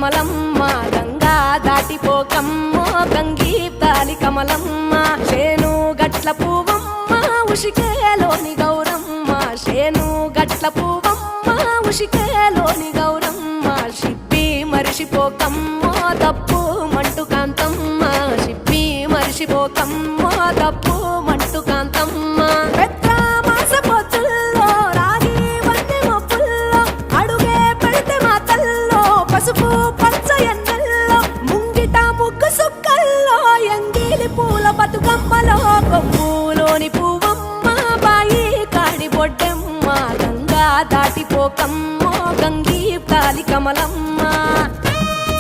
కమలమ్మ గంగా దాటిపోకమ్మో గంగీతాలి కమలమ్మ శేను గట్ల పువ్వమ్మ ఉషికేలోని గౌరమ్మ శేను గట్ల పువ్వమ్మ ఉషికేలోని గౌరమ్మ షిప్పి మరిషిపోకమ్మో తప్పు మంటు కాంతమ్మ షిప్పి మరిషిపోకమ్మో తప్పు మంటు కాంతమ్మ పసుపు పచ్చ ఎన్నెల్లో ముంగిట ముగ్గు సుక్కల్లో ఎంగిలి పూల బతుకమ్మలో కొమ్ములోని పువ్వమ్మ బాయి కాడి బొడ్డెమ్మ గంగా దాటిపోకమ్మో గంగీ తాలి కమలమ్మ